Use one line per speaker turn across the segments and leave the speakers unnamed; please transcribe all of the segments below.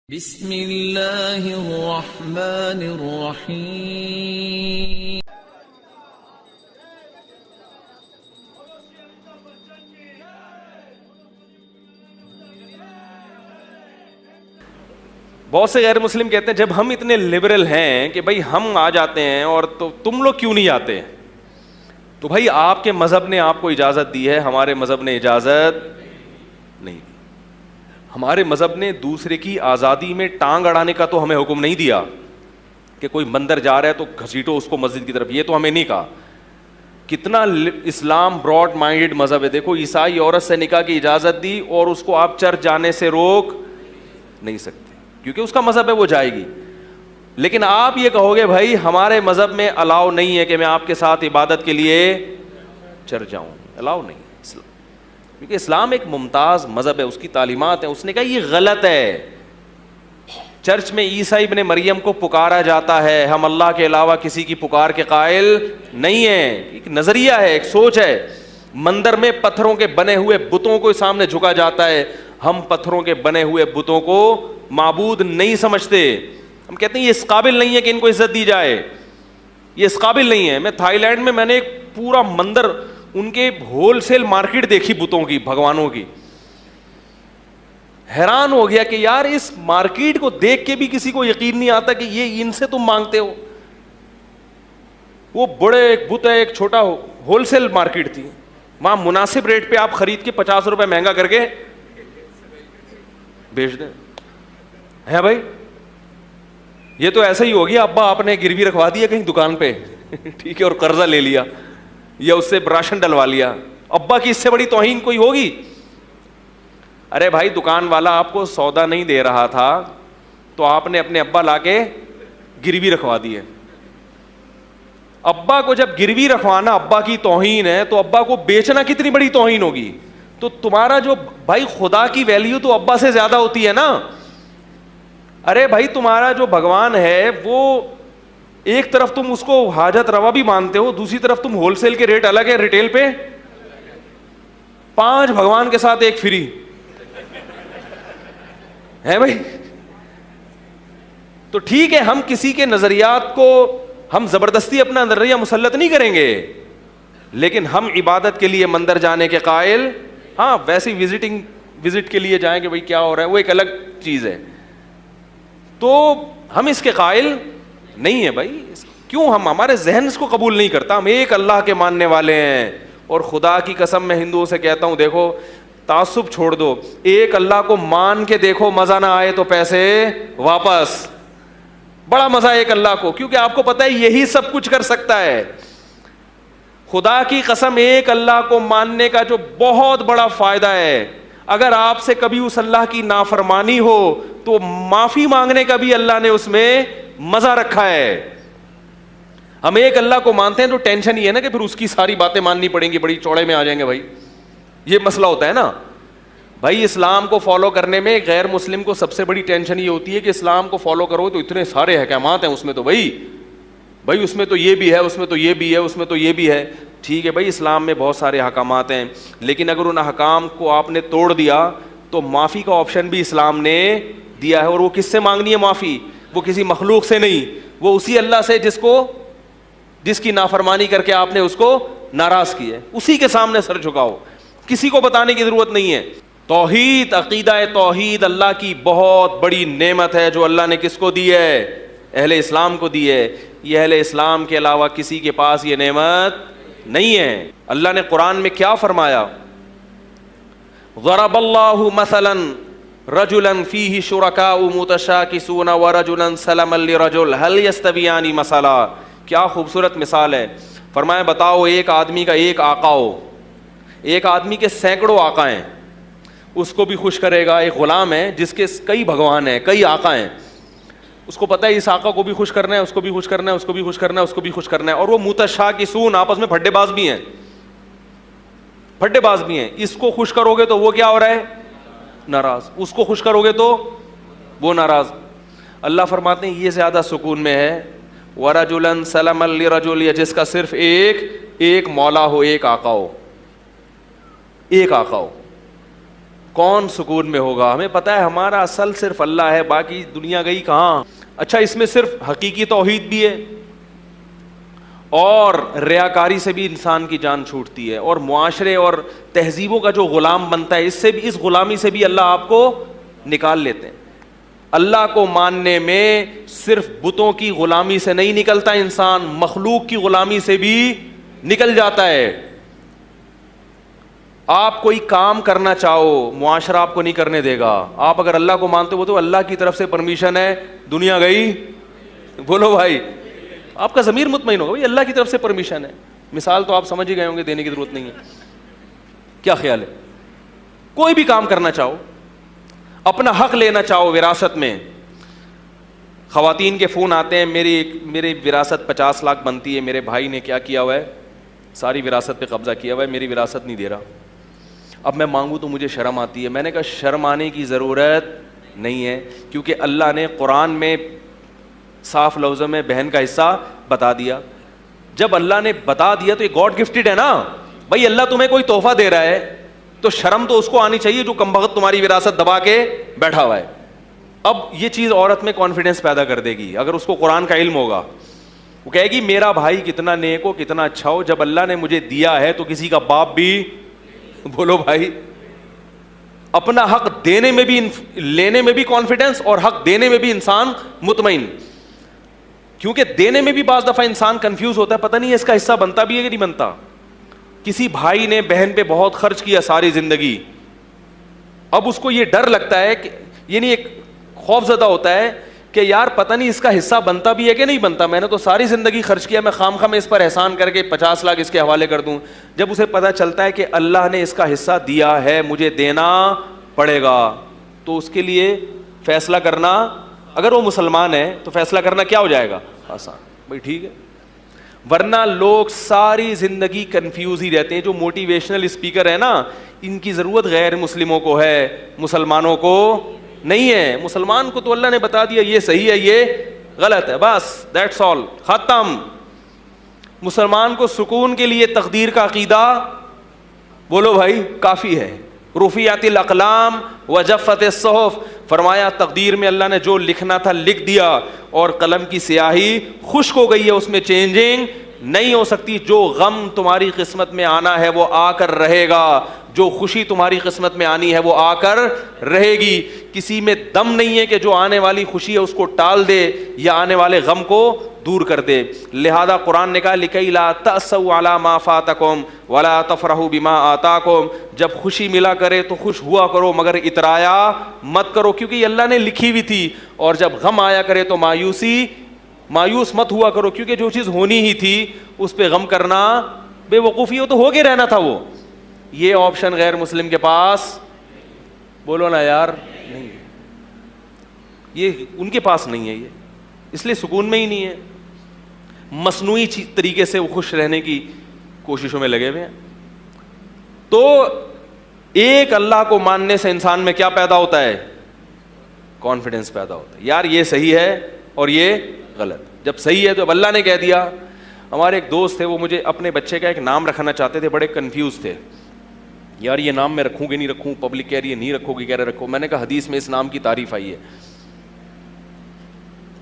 بسم اللہ الرحمن الرحیم۔
بہت سے غیر مسلم کہتے ہیں جب ہم اتنے لبرل ہیں کہ بھائی ہم آ جاتے ہیں اور تو تم لوگ کیوں نہیں آتے؟ تو بھائی آپ کے مذہب نے آپ کو اجازت دی ہے، ہمارے مذہب نے اجازت نہیں دی۔ ہمارے مذہب نے دوسرے کی آزادی میں ٹانگ اڑانے کا تو ہمیں حکم نہیں دیا کہ کوئی مندر جا رہا ہے تو گھسیٹو اس کو مسجد کی طرف، یہ تو ہمیں نہیں کہا۔ کتنا اسلام براڈ مائنڈڈ مذہب ہے، دیکھو عیسائی عورت سے نکاح کی اجازت دی اور اس کو آپ چرچ جانے سے روک نہیں سکتے کیونکہ اس کا مذہب ہے، وہ جائے گی۔ لیکن آپ یہ کہو گے بھائی ہمارے مذہب میں الاؤ نہیں ہے کہ میں آپ کے ساتھ عبادت کے لیے چرچ جاؤں، الاؤ نہیں ہے کیونکہ اسلام ایک ممتاز مذہب ہے، اس کی تعلیمات ہیں۔ اس نے کہا یہ غلط ہے، چرچ میں عیسیٰ ابن مریم کو پکارا جاتا ہے، ہم اللہ کے علاوہ کسی کی پکار کے قائل نہیں ہیں۔ ایک نظریہ ہے، ایک سوچ ہے۔ مندر میں پتھروں کے بنے ہوئے بتوں کو سامنے جھکا جاتا ہے، ہم پتھروں کے بنے ہوئے بتوں کو معبود نہیں سمجھتے۔ ہم کہتے ہیں یہ اس قابل نہیں ہے کہ ان کو عزت دی جائے، یہ اس قابل نہیں ہے۔ میں تھائی لینڈ میں نے ایک پورا مندر، ان کے ہول سیل مارکیٹ دیکھی بتوں کی، بھگوانوں کی، حیران ہو گیا کہ یار اس مارکیٹ کو دیکھ کے بھی کسی کو یقین نہیں آتا کہ یہ ان سے تم مانگتے ہو۔ وہ بڑے ایک بت ہے، ایک چھوٹا ہول سیل مارکیٹ تھی، وہاں مناسب ریٹ پہ آپ خرید کے 50 روپے مہنگا کر کے بیچ دیں۔ ہے بھائی یہ تو ایسا ہی ہو گیا، ابا آپ نے گروی رکھوا دیا کہیں دکان پہ ٹھیک ہے، اور قرضہ لے لیا یا اس سے راشن ڈلوا لیا، ابا کی اس سے بڑی توہین کوئی ہوگی؟ ارے بھائی دکان والا آپ کو سودا نہیں دے رہا تھا تو آپ نے اپنے ابا لا کے گروی رکھوا دی ہے۔ ابا کو جب گروی رکھوانا ابا کی توہین ہے تو ابا کو بیچنا کتنی بڑی توہین ہوگی؟ تو تمہارا جو بھائی خدا کی ویلیو تو ابا سے زیادہ ہوتی ہے نا۔ ارے بھائی تمہارا جو بھگوان ہے وہ ایک طرف تم اس کو حاجت روا بھی مانتے ہو، دوسری طرف تم ہول سیل کے ریٹ الگ ہے، ریٹیل پہ 5 بھگوان کے ساتھ 1 فری ہے بھائی۔ تو ٹھیک ہے، ہم کسی کے نظریات کو ہم زبردستی اپنا نظریہ مسلط نہیں کریں گے، لیکن ہم عبادت کے لیے مندر جانے کے قائل، ہاں ویسی وزٹ کے لیے جائیں کہ بھائی کیا ہو رہا ہے، وہ ایک الگ چیز ہے، تو ہم اس کے قائل نہیں ہیں بھائی۔ کیوں؟ ہمارے ذہن اس کو قبول نہیں کرتا۔ ہم ایک اللہ کے ماننے والے ہیں، اور خدا کی قسم میں ہندوؤں سے کہتا ہوں دیکھو تعصب چھوڑ دو، ایک اللہ کو مان کے دیکھو، مزہ نہ آئے تو پیسے واپس۔ بڑا مزہ ایک اللہ کو، کیونکہ آپ کو پتہ ہے یہی سب کچھ کر سکتا ہے۔ خدا کی قسم ایک اللہ کو ماننے کا جو بہت بڑا فائدہ ہے، اگر آپ سے کبھی اس اللہ کی نافرمانی ہو تو معافی مانگنے کا بھی اللہ نے اس میں مزہ رکھا ہے۔ ہم ایک اللہ کو مانتے ہیں تو ٹینشن یہ ہے نا کہ پھر اس کی ساری باتیں ماننی پڑیں گی، بڑی چوڑے میں آ جائیں گے بھائی، یہ مسئلہ ہوتا ہے نا بھائی۔ اسلام کو فالو کرنے میں غیر مسلم کو سب سے بڑی ٹینشن یہ ہوتی ہے کہ اسلام کو فالو کرو تو اتنے سارے احکامات ہیں اس میں، تو بھائی اس میں تو یہ بھی ہے، اس میں تو یہ بھی ہے، اس میں تو یہ بھی ہے۔ ٹھیک ہے بھائی اسلام میں بہت سارے احکامات ہیں، لیکن اگر ان احکام کو آپ نے توڑ دیا تو معافی کا آپشن بھی اسلام نے دیا ہے، اور وہ کس سے مانگنی ہے معافی؟ وہ کسی مخلوق سے نہیں، وہ اسی اللہ سے جس کی نافرمانی کر کے آپ نے اس کو ناراض کیا ہے، اسی کے سامنے سر جھکاؤ، کسی کو بتانے کی ضرورت نہیں ہے۔ توحید، عقیدہ توحید اللہ کی بہت بڑی نعمت ہے جو اللہ نے کس کو دی ہے؟ اہل اسلام کو دی ہے۔ یہ اہل اسلام کے علاوہ کسی کے پاس یہ نعمت نہیں ہے۔ اللہ نے قرآن میں کیا فرمایا؟ ضرب اللہ مثلا رجلا فیہ شرکاء متشاکسون ورجلا سلما لرجل هل یستویان مثلا۔ کیا خوبصورت مثال ہے۔ فرمایا بتاؤ ایک آدمی کا ایک آقا ہو، ایک آدمی کے سینکڑوں آقا ہیں، اس کو بھی خوش کرے گا۔ ایک غلام ہے جس کے کئی بھگوان ہیں، کئی آقا ہیں، اس کو پتہ ہے اس آقا کو بھی خوش کرنا ہے، اس کو بھی خوش کرنا ہے، اس کو بھی خوش کرنا ہے، اس کو بھی خوش کرنا ہے، اور وہ متشاکسون آپس میں پھڈے باز بھی ہیں، پھڈے باز بھی ہیں۔ اس کو خوش کرو گے تو وہ کیا ہو رہا ہے؟ ناراض، اس کو خوش کرو گے تو وہ ناراض۔ اللہ فرماتے ہیں یہ زیادہ سکون میں ہے۔ وَرَجُلًا سَلَمًا لِرَجُلٍ، یا جس کا صرف ایک مولا ہو، ایک آقا ہو، ایک آقا ہو۔ کون سکون میں ہوگا؟ ہمیں پتہ ہے ہمارا اصل صرف اللہ ہے، باقی دنیا گئی کہاں. اچھا اس میں صرف حقیقی توحید بھی ہے، اور ریاکاری سے بھی انسان کی جان چھوٹتی ہے، اور معاشرے اور تہذیبوں کا جو غلام بنتا ہے، اس سے بھی، اس غلامی سے بھی اللہ آپ کو نکال لیتے ہیں. اللہ کو ماننے میں صرف بتوں کی غلامی سے نہیں نکلتا انسان، مخلوق کی غلامی سے بھی نکل جاتا ہے. آپ کوئی کام کرنا چاہو، معاشرہ آپ کو نہیں کرنے دے گا. آپ اگر اللہ کو مانتے ہو تو اللہ کی طرف سے پرمیشن ہے، دنیا گئی، بولو بھائی، آپ کا ضمیر مطمئن ہوگا بھائی اللہ کی طرف سے پرمیشن ہے. مثال تو آپ سمجھ ہی گئے ہوں گے، دینے کی ضرورت نہیں ہے. کیا خیال ہے؟ کوئی بھی کام کرنا چاہو، اپنا حق لینا چاہو وراثت میں. خواتین کے فون آتے ہیں، میری وراثت 50 لاکھ بنتی ہے، میرے بھائی نے کیا کیا ہوا ہے، ساری وراثت پہ قبضہ کیا ہوا ہے، میری وراثت نہیں دے رہا. اب میں مانگوں تو مجھے شرم آتی ہے. میں نے کہا شرم آنے کی ضرورت نہیں ہے، کیونکہ اللہ نے قرآن میں صاف لفظوں میں بہن کا حصہ بتا دیا. جب اللہ نے بتا دیا تو یہ گاڈ گفٹڈ ہے نا بھائی. اللہ تمہیں کوئی تحفہ دے رہا ہے تو شرم تو اس کو آنی چاہیے جو کمبخت تمہاری وراثت دبا کے بیٹھا ہوا ہے. اب یہ چیز عورت میں کانفیڈنس پیدا کر دے گی اگر اس کو قرآن کا علم ہوگا. وہ کہے گی میرا بھائی کتنا نیک ہو، کتنا اچھا ہو، جب اللہ نے مجھے دیا ہے تو کسی کا باپ بھی، بولو بھائی، اپنا حق دینے میں بھی، لینے میں بھی کانفیڈنس، اور حق دینے میں بھی انسان مطمئن. کیونکہ دینے میں بھی بعض دفعہ انسان کنفیوز ہوتا ہے، پتہ نہیں ہے اس کا حصہ بنتا بھی ہے کہ نہیں بنتا. کسی بھائی نے بہن پہ بہت خرچ کیا ساری زندگی، اب اس کو یہ ڈر لگتا ہے کہ، یعنی ایک خوف زدہ ہوتا ہے کہ یار پتہ نہیں اس کا حصہ بنتا بھی ہے کہ نہیں بنتا، میں نے تو ساری زندگی خرچ کیا، میں خام خواہ میں اس پر احسان کر کے 50 لاکھ اس کے حوالے کر دوں. جب اسے پتہ چلتا ہے کہ اللہ نے اس کا حصہ دیا ہے، مجھے دینا پڑے گا، تو اس کے لیے فیصلہ کرنا، اگر وہ مسلمان ہے تو فیصلہ کرنا کیا ہو جائے گا؟ آسان. بھائی ٹھیک ہے. ورنہ لوگ ساری زندگی کنفیوز ہی رہتے ہیں. جو موٹیویشنل اسپیکر ہے نا، ان کی ضرورت غیر مسلموں کو ہے، مسلمانوں کو نہیں ہے. مسلمان کو تو اللہ نے بتا دیا یہ صحیح ہے یہ غلط ہے، بس دیٹس آل، ختم. مسلمان کو سکون کے لیے تقدیر کا عقیدہ، بولو بھائی، کافی ہے. رفعت الاقلام وجفت الصحف، فرمایا تقدیر میں اللہ نے جو لکھنا تھا لکھ دیا، اور قلم کی سیاہی خشک ہو گئی ہے، اس میں چینجنگ نہیں ہو سکتی. جو غم تمہاری قسمت میں آنا ہے وہ آ کر رہے گا، جو خوشی تمہاری قسمت میں آنی ہے وہ آ کر رہے گی. کسی میں دم نہیں ہے کہ جو آنے والی خوشی ہے اس کو ٹال دے یا آنے والے غم کو دور کر دے. لہذا قرآن نے کہا لِكَيْ لَا تَأْسَوْا عَلَىٰ مَا فَاتَكُمْ وَلَا تَفْرَحُوا بِمَا آتَاكُمْ. جب خوشی ملا کرے تو خوش ہوا کرو مگر اترایا مت کرو، کیونکہ یہ اللہ نے لکھی ہوئی تھی. اور جب غم آیا کرے تو مایوس مت ہوا کرو، کیونکہ جو چیز ہونی ہی تھی اس پہ غم کرنا بے وقوفی ہو، تو ہو کے رہنا تھا وہ. یہ آپشن غیر مسلم کے پاس، بولو نا یار، نہیں، یہ ان کے پاس نہیں ہے. یہ اس لیے سکون میں ہی نہیں ہے، مصنوعی طریقے سے وہ خوش رہنے کی کوششوں میں لگے ہوئے ہیں. تو ایک اللہ کو ماننے سے انسان میں کیا پیدا ہوتا ہے؟ کانفیڈنس پیدا ہوتا ہے. یار یہ صحیح ہے اور یہ غلط. جب صحیح ہے تو اب اللہ نے کہہ دیا. ہمارے ایک دوست تھے، وہ مجھے اپنے بچے کا ایک نام رکھنا چاہتے تھے، بڑے کنفیوز تھے، یار یہ نام میں رکھوں کہ نہیں رکھوں، پبلک کہہ رہی ہے نہیں رکھو گی، کہہ رہے رکھو. میں نے کہا حدیث میں اس نام کی تعریف آئی ہے.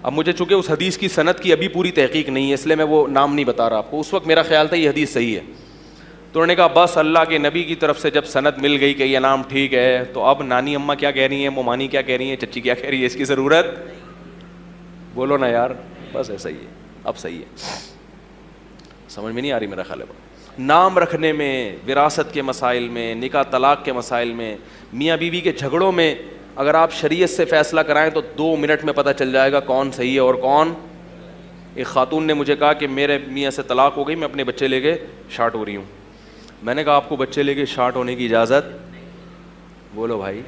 اب مجھے چونکہ اس حدیث کی سند کی ابھی پوری تحقیق نہیں ہے، اس لیے میں وہ نام نہیں بتا رہا آپ کو. اس وقت میرا خیال تھا یہ حدیث صحیح ہے. تو انہوں نے کہا بس اللہ کے نبی کی طرف سے جب سند مل گئی کہ یہ نام ٹھیک ہے، تو اب نانی اماں کیا کہہ رہی ہیں، مومانی کیا کہہ رہی ہیں، چچی کیا کہہ رہی ہے، اس کی ضرورت، بولو نا یار، بس ایسا ہی ہے. اب صحیح ہے. سمجھ میں نہیں آ رہی میرا خیال ہے. نام رکھنے میں، وراثت کے مسائل میں، نکاح طلاق کے مسائل میں، میاں بیوی کے جھگڑوں میں اگر آپ شریعت سے فیصلہ کرائیں تو 2 منٹ میں پتہ چل جائے گا کون صحیح ہے اور کون. ایک خاتون نے مجھے کہا کہ میرے میاں سے طلاق ہو گئی، میں اپنے بچے لے کے شارٹ ہو رہی ہوں. میں نے کہا آپ کو بچے لے کے شارٹ ہونے کی اجازت، بولو بھائی،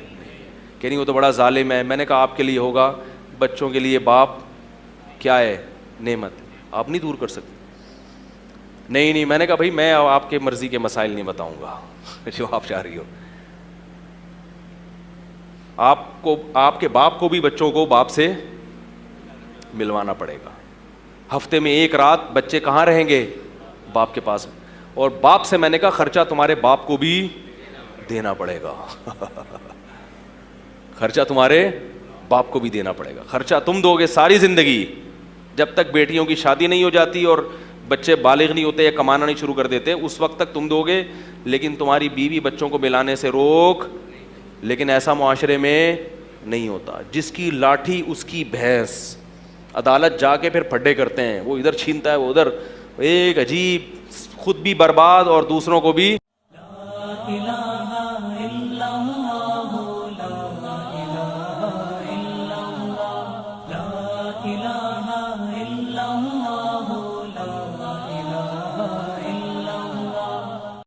کہ نہیں وہ تو بڑا ظالم ہے. میں نے کہا آپ کے لیے ہوگا، بچوں کے لیے باپ کیا ہے؟ نعمت، آپ نہیں دور کر سکتے. نہیں، میں نے کہا بھائی میں آپ کے مرضی کے مسائل نہیں بتاؤں گا جو آپ چاہ رہی ہو. آپ کے باپ کو بھی بچوں کو باپ سے ملوانا پڑے گا. ہفتے میں 1 رات بچے کہاں رہیں گے؟ باپ کے پاس. اور باپ سے میں نے کہا خرچہ تمہارے باپ کو بھی دینا پڑے گا خرچہ تمہارے باپ کو بھی دینا پڑے گا. خرچہ تم دو گے ساری زندگی, جب تک بیٹیوں کی شادی نہیں ہو جاتی اور بچے بالغ نہیں ہوتے یا کمانا نہیں شروع کر دیتے, اس وقت تک تم دو گے. لیکن تمہاری بیوی بچوں کو ملانے سے روک. لیکن ایسا معاشرے میں نہیں ہوتا. جس کی لاٹھی اس کی بھینس. عدالت جا کے پھر پھڈے کرتے ہیں, وہ ادھر چھینتا ہے وہ ادھر, ایک عجیب, خود بھی برباد اور دوسروں کو بھی